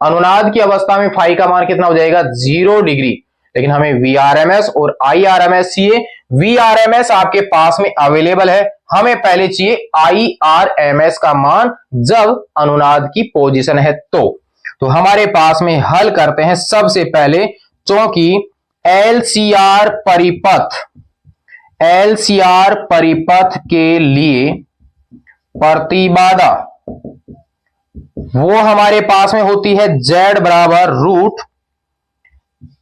अनुनाद की अवस्था में फाई का मान कितना हो जाएगा, 0 डिग्री, लेकिन हमें Vrms और Irms चाहिए। Vrms आपके पास में अवेलेबल है, हमें पहले चाहिए Irms का मान जब अनुनाद की पोजीशन है। तो हमारे पास में हल करते हैं सबसे पहले, क्योंकि LCR परिपथ के लिए प्रतिबाधा वो हमारे पास में होती है Z बराबर root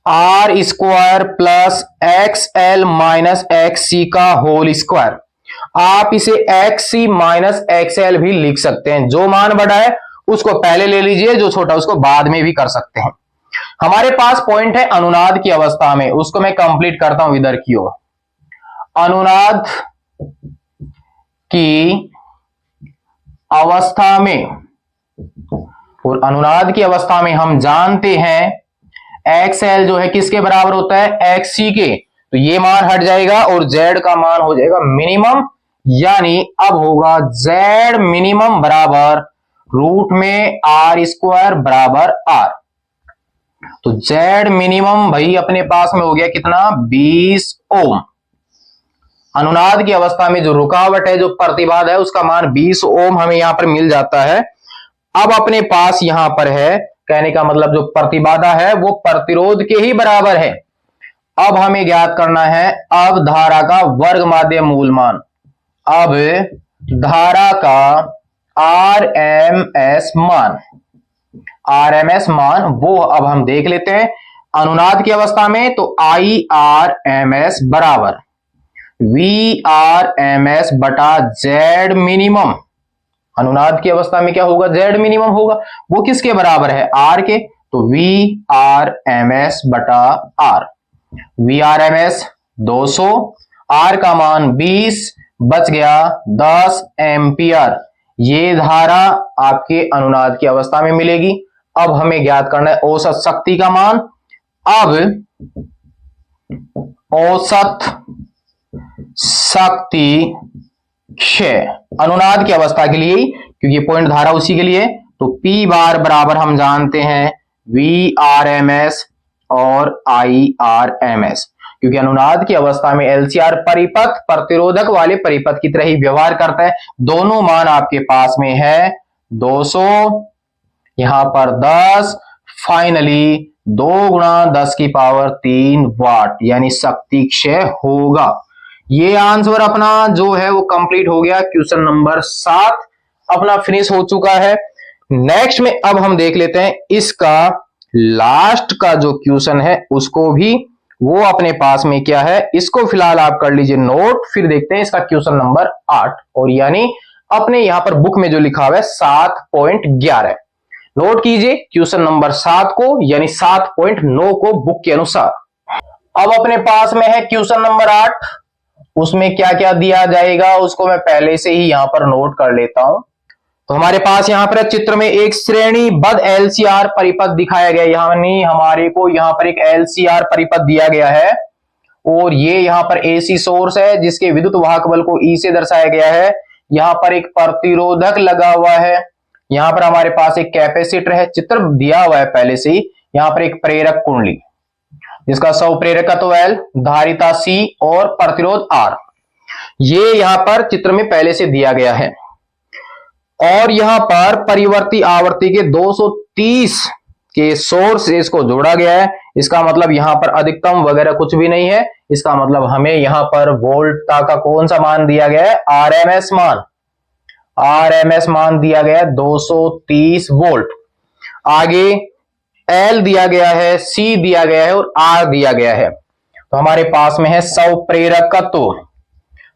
R square plus XL minus XC का होल स्क्वायर। आप इसे XC माइनस XL भी लिख सकते हैं, जो मान बड़ा है उसको पहले ले लीजिए, जो छोटा उसको बाद में भी कर सकते हैं। हमारे पास पॉइंट है अनुनाद की अवस्था में, उसको मैं कंप्लीट करता हूं इधर की ओर। अनुनाद की अवस्था में, और अनुनाद की अवस्था में हम जानते हैं XL जो है किसके बराबर होता है, XC के। तो ये मान हट जाएगा और Z का मान हो जाएगा मिनिमम, यानी अब होगा Z मिनिमम बराबर रूट में R स्क्वायर बराबर R। तो Z मिनिमम भाई अपने पास में हो गया कितना, 20 ओम। अनुनाद की अवस्था में जो रुकावट है, जो प्रतिबाधा है, उसका मान 20 ओम हमें यहां पर मिल जाता है। अब अपने पास यहां पर है, कहने का मतलब जो प्रतिबाधा है वो प्रतिरोध के ही बराबर है। अब हमें ज्ञात करना है अब धारा का वर्ग माध्य मूल मान। अब धारा का आरएमएस मान वो अब हम देख लेते हैं। अनुनाद की अवस्था में तो Irms बराबर Vrms बटा Z मिनिमम। अनुनाद की अवस्था में क्या होगा, Z मिनिमम होगा, वो किसके बराबर है, R के। तो Vrms बटा R। Vrms 200, R का मान 20, बच गया 10 एम्पियर। ये धारा आपके अनुनाद की अवस्था में मिलेगी। अब हमें ज्ञात करना है औसत शक्ति का मान। अब औसत शक्ति क्षय अनुनाद की अवस्था के लिए, क्योंकि पॉइंट धारा उसी के लिए, तो P बार बराबर हम जानते हैं Vrms और Irms, क्योंकि अनुनाद की अवस्था में LCR परिपथ प्रतिरोधक वाले परिपथ की तरह ही व्यवहार करता है। दोनों मान आपके पास में है 200, यहां पर 10, फाइनली 2 गुणा 10 की पावर 3 वाट, यानी शक्ति क्षय होगा। ये आंसर अपना जो है वो कंप्लीट हो गया। क्वेश्चन नंबर 7 अपना फिनिश हो चुका है। नेक्स्ट में अब हम देख लेते हैं इसका लास्ट का जो क्वेश्चन है उसको भी, वो अपने पास में क्या है, इसको फिलहाल आप कर लीजिए नोट, फिर देखते हैं इसका क्वेश्चन नंबर 8, और यानी अपने यहां पर बुक में जो लिखा हुआ है 7.11 नोट कीजिए क्वेश्चन नंबर 7 को, यानी 7.9 को बुक के अनुसार। अब अपने पास में है क्वेश्चन नंबर 8, उसमें क्या क्या दिया जाएगा उसको मैं पहले से ही यहां पर नोट कर लेता हूं। तो हमारे पास यहां पर चित्र में एक श्रेणीबद्ध LCR परिपथ दिखाया गया, यानी हमारे को यहां पर एक LCR परिपथ दिया गया है, और ये यहां पर AC सोर्स है जिसके विद्युत वाहक बल को E से दर्शाया गया है। यहां पर एक प्रतिरोधक लगा हुआ है, यहां पर हमारे पास एक कैपेसिटर है, चित्र दिया हुआ है पहले से ही। यहां पर एक प्रेरक कुंडली जिसका स्वप्रेरकत्व L, धारिता C और प्रतिरोध R, ये यहां पर चित्र में पहले से दिया गया है। और यहां पर परिवर्ती आवर्ती के 230 के सोर्स से इसको जोड़ा गया है। इसका मतलब यहां पर अधिकतम वगैरह कुछ भी नहीं है, इसका मतलब हमें यहां पर वोल्टता का कौन सा मान दिया गया है, आरएमएस मान। आरएमएस मान दिया गया है 230 वोल्ट। आगे एल दिया गया है, सी दिया गया है और आर दिया गया है। तो हमारे पास में है स्वप्रेरकत्व।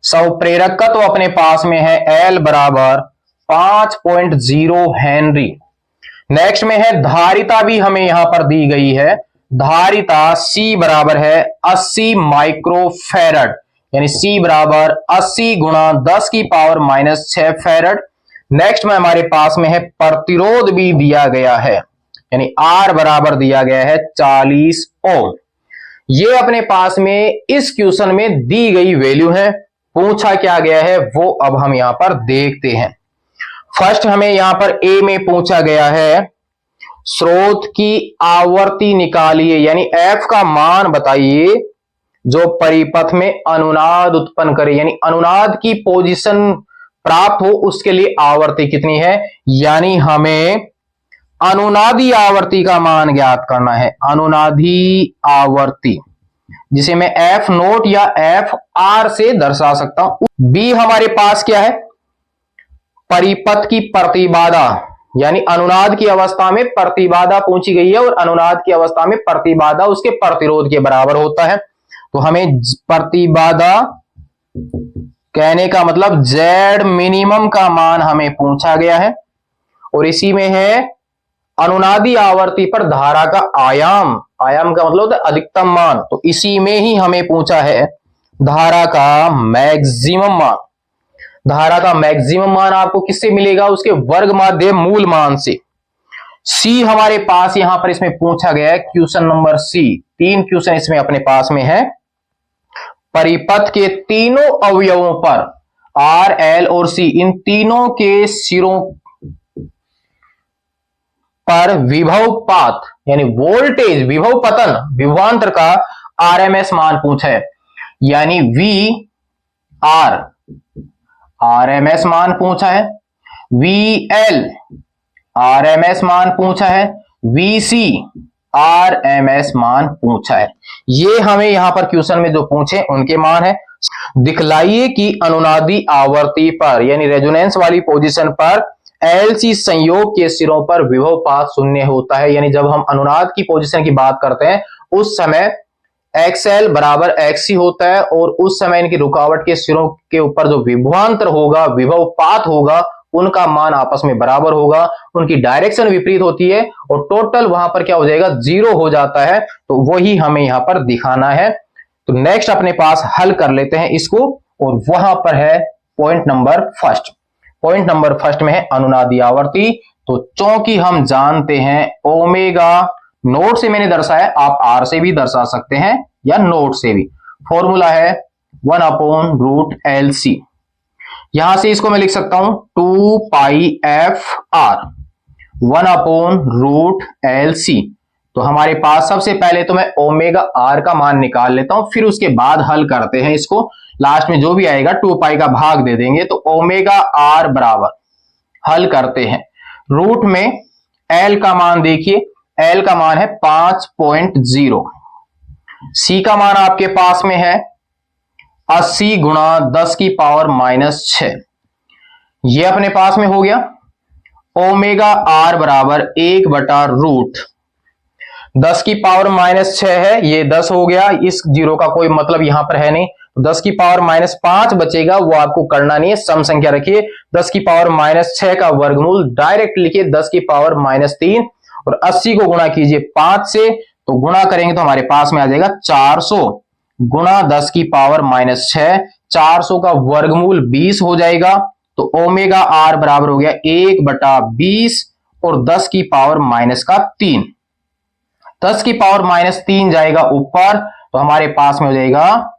स्वप्रेरकत्व अपने पास में है एल बराबर 5.0 हेनरी। नेक्स्ट में है धारिता, भी हमें यहां पर दी गई है। धारिता C बराबर है 80 माइक्रोफैरड, यानी C बराबर 80 गुणा 10 की पावर -6 फैरड। नेक्स्ट में हमारे पास में है प्रतिरोध भी दिया गया है, यानी R बराबर दिया गया है 40 ओम। ये अपने पास में इस क्वेश्चन में दी गई वैल्यू है। पूछा क्या गया है वो अब हम यहां पर देखते हैं। फर्स्ट हमें यहां पर ए में पूछा गया है स्रोत की आवर्ती निकालिए, यानी एफ का मान बताइए जो परिपथ में अनुनाद उत्पन्न करे, यानी अनुनाद की पोजीशन प्राप्त हो उसके लिए आवर्ती कितनी है, यानी हमें अनुनादी आवर्ती का मान ज्ञात करना है। अनुनादी आवर्ती जिसे मैं एफ नोट या एफ आर से दर्शा सकता हूं। बी हमारे पास क्या है, परिपथ की प्रतिबाधा, यानी अनुनाद की अवस्था में प्रतिबाधा पूछी गई है और अनुनाद की अवस्था में प्रतिबाधा उसके प्रतिरोध के बराबर होता है। तो हमें प्रतिबाधा कहने का मतलब जेड मिनिमम का मान हमें पूछा गया है और इसी में है अनुनादी आवर्ती पर धारा का आयाम। आयाम का मतलब होता है अधिकतम मान, तो इसी में ही हमें पूछा है धारा का मैक्सिमम मान। धारा का मैक्सिमम मान आपको किससे मिलेगा, उसके वर्ग माध्य मूल मान से। सी हमारे पास यहां पर इसमें पूछा गया है क्वेश्चन नंबर सी। 3 क्वेश्चन इसमें अपने पास में है। परिपथ के तीनों अवयवों पर आर, एल और सी, इन तीनों के सिरों पर विभव पात यानी वोल्टेज, विभव पतन, विभवांतर का आरएमएस मान पूछा है, यानी वी आर आरएमएस मान पूछा है, वीएल आरएमएस मान पूछा है, वीसी आरएमएस मान पूछा है। ये हमें यहां पर क्वेश्चन में जो पूछे उनके मान है। दिखलाइए कि अनुनादी आवर्ती पर यानी रेजोनेंस वाली पोजीशन पर एलसी संयोग के सिरों पर विभव पात शून्य होता है, यानी जब हम अनुनाद की पोजीशन की बात करते हैं उस समय XL बराबर XC होता है और उस समय इनकी रुकावट के सिरों के ऊपर जो विभवांतर होगा, विभव पात होगा, उनका मान आपस में बराबर होगा। उनकी डायरेक्शन विपरीत होती है और टोटल वहां पर क्या हो जाएगा, 0 हो जाता है। तो वही हमें यहां पर दिखाना है। तो नेक्स्ट अपने पास हल कर लेते हैं इसको और वहां पर है point number first. Point number first में है अनुनादी आवर्ती। तो चूंकि हम जानते हैं ओमेगा, नोट से मैंने दर्शाया, आप आर से भी दर्शा सकते हैं या नोट से भी। फॉर्मूला है 1/√LC। यहां से इसको मैं लिख सकता हूं 2πfr 1/√LC। तो हमारे पास सबसे पहले तो मैं ओमेगा आर का मान निकाल लेता हूं, फिर उसके बाद हल करते हैं इसको। लास्ट में जो भी आएगा 2π का भाग दे देंगे। तो ओमेगा आर बराबर हल करते हैं, रूट में एल का मान देखिए, एल का मान है 5.0, सी का मान आपके पास में है 80 गुणा 10 की पावर -6। ये अपने पास में हो गया। ओमेगा आर बराबर 1/√10 की पावर -6 है, ये 10 हो गया। इस जीरो का कोई मतलब यहां पर है नहीं, 10 की पावर -5 बचेगा, वो आपको करना नहीं है, सम संख्या रखिए। 10 की पावर -6 का वर्गमूल डायरेक्ट लिखिए 10 की पावर -3 और 80 को गुणा कीजिए 5 से, तो गुणा करेंगे तो हमारे पास में आ जाएगा 400 गुणा 10 की पावर -6, 400 का वर्गमूल 20 हो जाएगा। तो ओमेगा आर बराबर हो गया 1/20 और 10 की पावर -3। 10 की पावर -3 जाएगा ऊपर, तो हमारे पास में हो जाएगा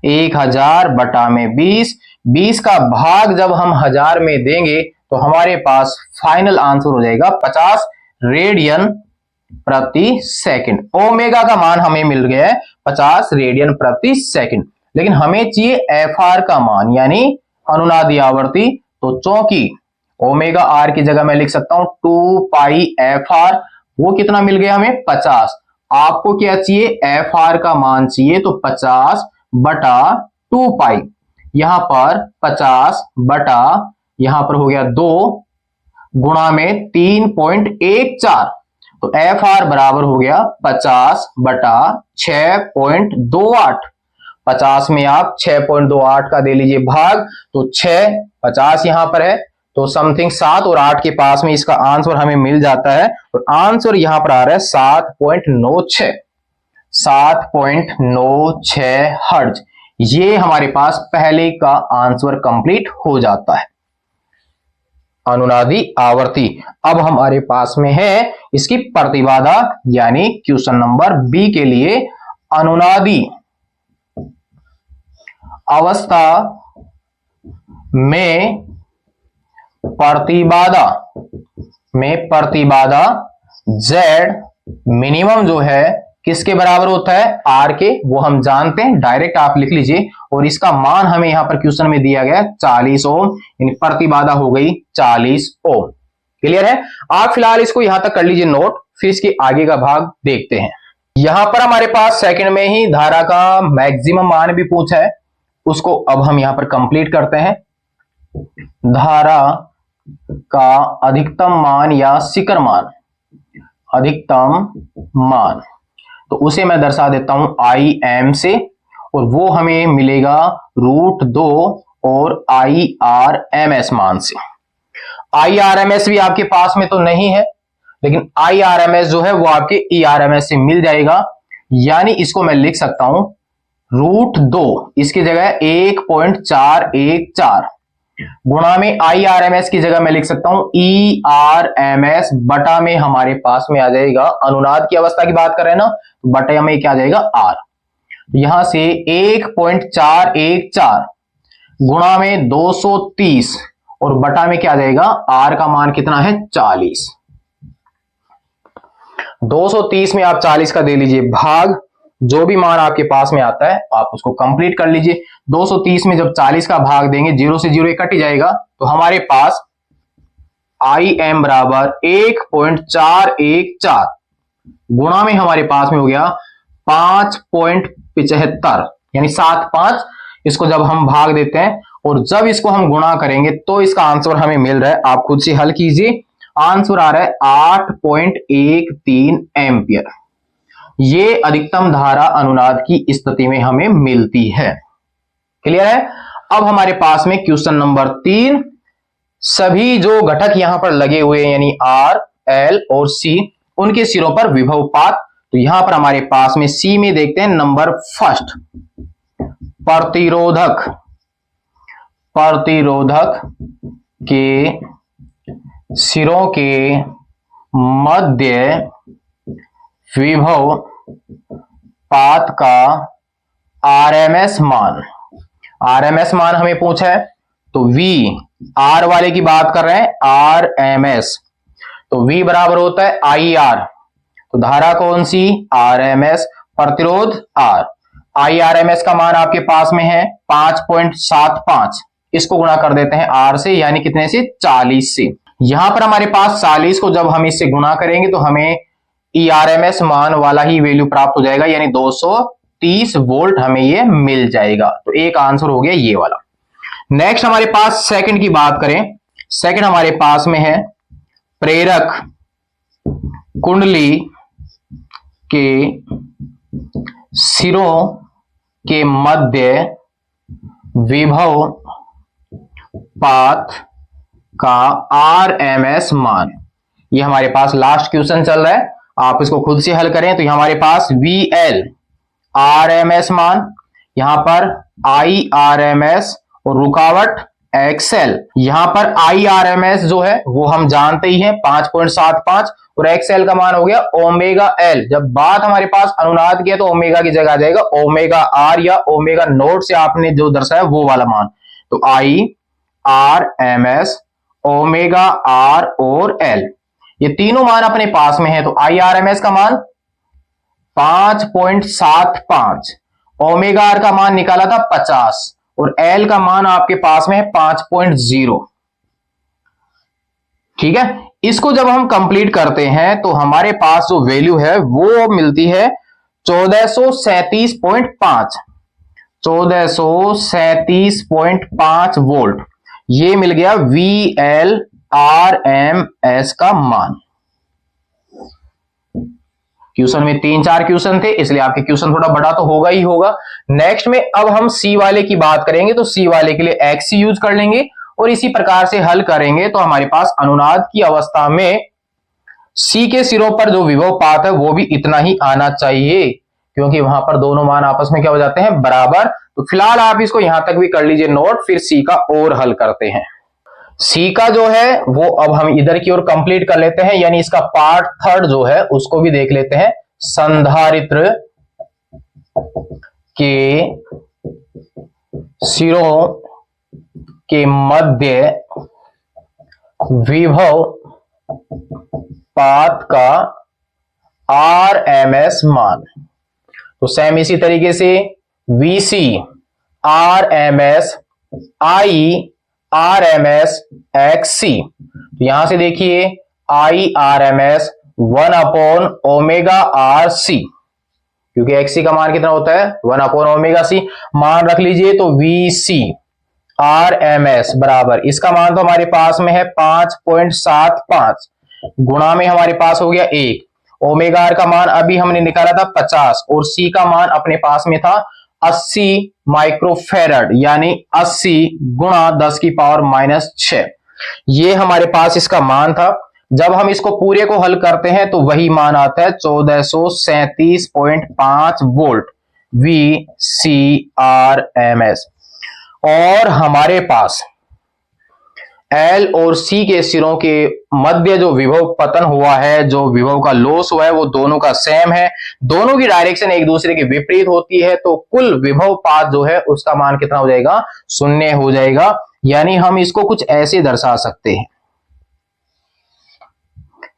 1000/20। 20 का भाग जब हम 1000 में देंगे तो हमारे पास फाइनल आंसर हो जाएगा 50 रेडियन प्रति सेकंड। ओमेगा का मान हमें मिल गया है 50 रेडियन प्रति सेकंड, लेकिन हमें चाहिए एफ आर का मान यानी अनुनादी आवर्ती। तो चूंकि ओमेगा आर की जगह मैं लिख सकता हूं 2πfr वो कितना मिल गया हमें 50। आपको क्या चाहिए, एफ आर का मान चाहिए, तो 50 बटा 2 पाई, यहां पर 50 बटा यहां पर हो गया 2 गुणा में 3.14, तो एफ आर बराबर हो गया 50 बटा 6.28। 50 में आप 6.28 का दे लीजिए भाग, तो 6, 50 यहां पर है तो समथिंग 7 और 8 के पास में इसका आंसर हमें मिल जाता है, और आंसर यहां पर आ रहा है 7.96, 7.96 हर्ट्ज। ये हमारे पास पहले का आंसर कंप्लीट हो जाता है, अनुनादी आवर्ती। अब हमारे पास में है इसकी प्रतिबाधा, यानी क्वेश्चन नंबर बी के लिए अनुनादी अवस्था में प्रतिबाधा Z मिनिमम जो है किसके बराबर होता है, R के, वो हम जानते हैं, डायरेक्ट आप लिख लीजिए। और इसका मान हमें यहां पर क्वेश्चन में दिया गया 40 ओम, यानी प्रतिबाधा हो गई 40 ओम। क्लियर है। आप फिलहाल इसको यहां तक कर लीजिए नोट, फिर इसके आगे का भाग देखते हैं। यहां पर हमारे पास सेकंड में ही धारा का मैक्सिमम मान भी पूछा है, उसको अब हम यहां पर कंप्लीट करते हैं। धारा का अधिकतम मान या शिखर मान, अधिकतम मान, तो उसे मैं दर्शा देता हूं IM से, और वो हमें मिलेगा √2 और IRMS मान से। IRMS भी आपके पास में तो नहीं है, लेकिन IRMS जो है वो आपके ERMS से मिल जाएगा, यानी इसको मैं लिख सकता हूं √2, इसकी जगह 1.414 गुणा में IRMS की जगह मैं लिख सकता हूं ERMS बटा में हमारे पास में आ जाएगा, अनुनाद की अवस्था की बात कर रहे हैं ना, तो बटा में क्या आ जाएगा R। यहां से 1.414 गुणा में 230 और बटा में क्या आ जाएगा, R का मान कितना है 40। 230 में आप 40 का दे लीजिए भाग, जो भी मान आपके पास में आता है आप उसको कंप्लीट कर लीजिए। 230 में जब 40 का भाग देंगे, 0 से 0 कट ही जाएगा, तो हमारे पास IM बराबर 1.414 गुणा में हमारे पास में हो गया 5.75, यानी 75। इसको जब हम भाग देते हैं और जब इसको हम गुणा करेंगे तो इसका आंसर हमें मिल रहा है, आप खुद से हल कीजिए, आंसर आ रहा है 8.13 एम्पियर। ये अधिकतम धारा अनुनाद की स्थिति में हमें मिलती है। क्लियर है। अब हमारे पास में क्वेश्चन नंबर 3, सभी जो घटक यहां पर लगे हुए हैं यानी R, L और C, उनके सिरों पर विभवपात। तो यहां पर हमारे पास में C में देखते हैं नंबर फर्स्ट, प्रतिरोधक के सिरों के मध्य विभव पात का RMS मान हमें पूछा है, तो V, R वाले की बात कर रहे हैं RMS, तो V बराबर होता है IR, तो धारा कौन सी RMS, प्रतिरोध R, IRMS का मान आपके पास में है 5.75, इसको गुणा कर देते हैं R से, यानी कितने से 40 से। यहां पर हमारे पास 40 को जब हम इससे गुणा करेंगे तो हमें ERMS मान वाला ही वैल्यू प्राप्त हो जाएगा, यानी 230 वोल्ट हमें ये मिल जाएगा। तो एक आंसर हो गया ये वाला। नेक्स्ट हमारे पास सेकंड की बात करें, सेकंड हमारे पास में है प्रेरक कुंडली के सिरों के मध्य विभव पात का RMS मान। ये हमारे पास लास्ट क्वेश्चन चल रहा है, आप इसको खुद से हल करें। तो हमारे पास VL RMS मान, यहां पर IRMS और रुकावट XL। यहां पर IRMS जो है वो हम जानते ही हैं 5.75 और XL का मान हो गया ओमेगा L। जब बात हमारे पास अनुनाद की है तो ओमेगा की जगह आ जाएगा ओमेगा R या ओमेगा नोट से आपने जो दर्शाया वो वाला मान। तो IRMS, ओमेगा R और L, ये तीनों मान अपने पास में है। तो IRMS का मान 5.75, ओमेगा R का मान निकाला था 50 और L का मान आपके पास में है 5.0। ठीक है, इसको जब हम कंप्लीट करते हैं तो हमारे पास जो वैल्यू है वो मिलती है 1437.5 1437.5 वोल्ट। ये मिल गया VLRMS का मान। क्वेश्चन में 3-4 क्वेश्चन थे, इसलिए आपके क्वेश्चन थोड़ा बड़ा तो होगा ही होगा। नेक्स्ट में अब हम सी वाले की बात करेंगे, तो सी वाले के लिए XC यूज कर लेंगे और इसी प्रकार से हल करेंगे। तो हमारे पास अनुनाद की अवस्था में सी के सिरों पर जो विभव पात है वो भी इतना ही आना चाहिए, क्योंकि वहां पर दोनों मान आपस में क्या हो जाते हैं, बराबर। तो फिलहाल आप इसको यहां तक भी कर लीजिए नोट, फिर सी का और हल करते हैं। सी का जो है वो अब हम इधर की ओर कंप्लीट कर लेते हैं, यानी इसका पार्ट थर्ड जो है उसको भी देख लेते हैं। संधारित्र के सिरों के मध्य विभव पात का RMS मान। तो सेम इसी तरीके से VC RMS I RMS XC। तो यहां से देखिए I RMS 1/ω/RC, क्योंकि XC का मान कितना होता है 1/ω/C। मान रख लीजिए तो VC RMS बराबर, इसका मान तो हमारे पास में है 5.75, गुणा में हमारे पास हो गया 1। ओमेगा आर का मान अभी हमने निकाला था 50 और सी का मान अपने पास में था 80 माइक्रोफेरड, यानी 80 गुणा 10⁻⁻6। ये हमारे पास इसका मान था। जब हम इसको पूरे को हल करते हैं तो वही मान आता है 1437.5 वोल्ट VCRMS। और हमारे पास एल और सी के सिरों के मध्य जो विभव पतन हुआ है, जो विभव का लॉस हुआ है, वो दोनों का सेम है। दोनों की डायरेक्शन एक दूसरे के विपरीत होती है, तो कुल विभव पात जो है उसका मान कितना हो जाएगा, 0 हो जाएगा। यानी हम इसको कुछ ऐसे दर्शा सकते हैं।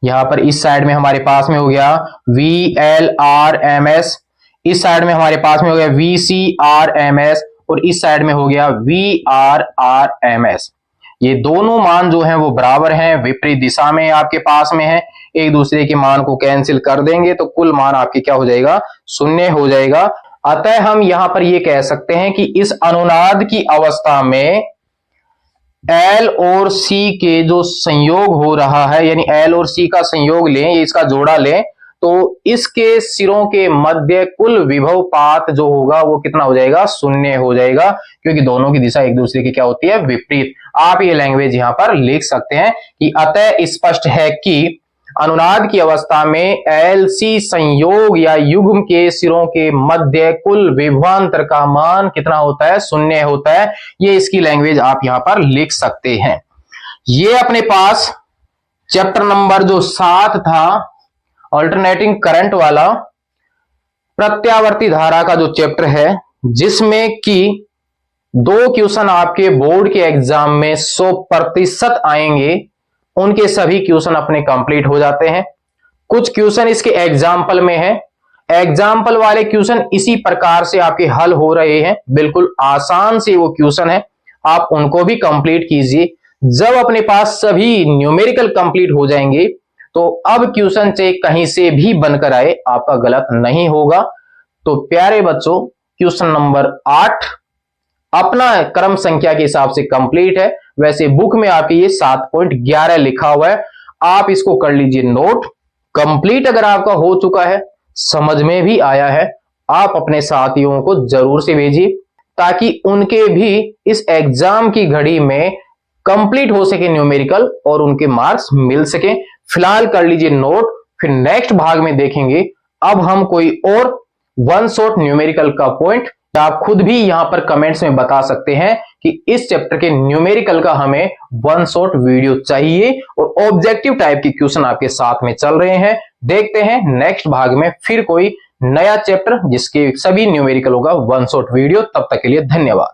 यहां पर इस साइड में हमारे पास में हो गया VLRMS, इस साइड में हमारे पास में हो गया VCRMS और इस साइड में हो गया VRRMS। ये दोनों मान जो हैं वो बराबर हैं, विपरीत दिशा में आपके पास में है। एक दूसरे के मान को कैंसिल कर देंगे तो कुल मान आपके क्या हो जाएगा, 0 हो जाएगा। अतः हम यहां पर ये कह सकते हैं कि इस अनुनाद की अवस्था में L और C के जो संयोग हो रहा है, यानी L और C का संयोग लें, इसका जोड़ा लें, तो इसके सिरों के मध्य कुल विभव पात जो होगा वो कितना हो जाएगा, 0 हो जाएगा, क्योंकि दोनों की दिशा एक दूसरे की क्या होती है, विपरीत। आप ये लैंग्वेज यहां पर लिख सकते हैं कि अतः स्पष्ट है कि अनुनाद की अवस्था में LC संयोग या युग्म के सिरों के मध्य कुल विभवांतर का मान कितना होता है, 0 होता है। ये इसकी लैंग्वेज आप यहां पर लिख सकते हैं। ये अपने पास चैप्टर नंबर जो 7 था, अल्टरनेटिंग करंट वाला, प्रत्यावर्ती धारा का जो चैप्टर है, जिसमें कि 2 क्वेश्चन आपके बोर्ड के एग्जाम में 100% आएंगे, उनके सभी क्वेश्चन अपने कंप्लीट हो जाते हैं। कुछ क्वेश्चन इसके एग्जाम्पल में है, एग्जाम्पल वाले क्वेश्चन इसी प्रकार से आपके हल हो रहे हैं, बिल्कुल आसान से वो क्वेश्चन है, आप उनको भी कंप्लीट कीजिए। जब अपने पास सभी न्यूमेरिकल कंप्लीट हो जाएंगे तो अब क्वेश्चन से कहीं से भी बनकर आए, आपका गलत नहीं होगा। तो प्यारे बच्चों, क्वेश्चन नंबर 8 अपना क्रम संख्या के हिसाब से कंप्लीट है। वैसे बुक में आपके ये 7.11 लिखा हुआ है, आप इसको कर लीजिए नोट। कंप्लीट अगर आपका हो चुका है, समझ में भी आया है, आप अपने साथियों को जरूर से भेजिए, ताकि उनके भी इस एग्जाम की घड़ी में कंप्लीट हो सके न्यूमेरिकल और उनके मार्क्स मिल सके। फिलहाल कर लीजिए नोट, फिर नेक्स्ट भाग में देखेंगे अब हम कोई और वन शॉट न्यूमेरिकल का पॉइंट। आप खुद भी यहां पर कमेंट्स में बता सकते हैं कि इस चैप्टर के न्यूमेरिकल का हमें वन शॉट वीडियो चाहिए, और ऑब्जेक्टिव टाइप के क्वेश्चन आपके साथ में चल रहे हैं। देखते हैं नेक्स्ट भाग में फिर कोई नया चैप्टर जिसके सभी न्यूमेरिकल होगा वन शॉट वीडियो। तब तक के लिए धन्यवाद।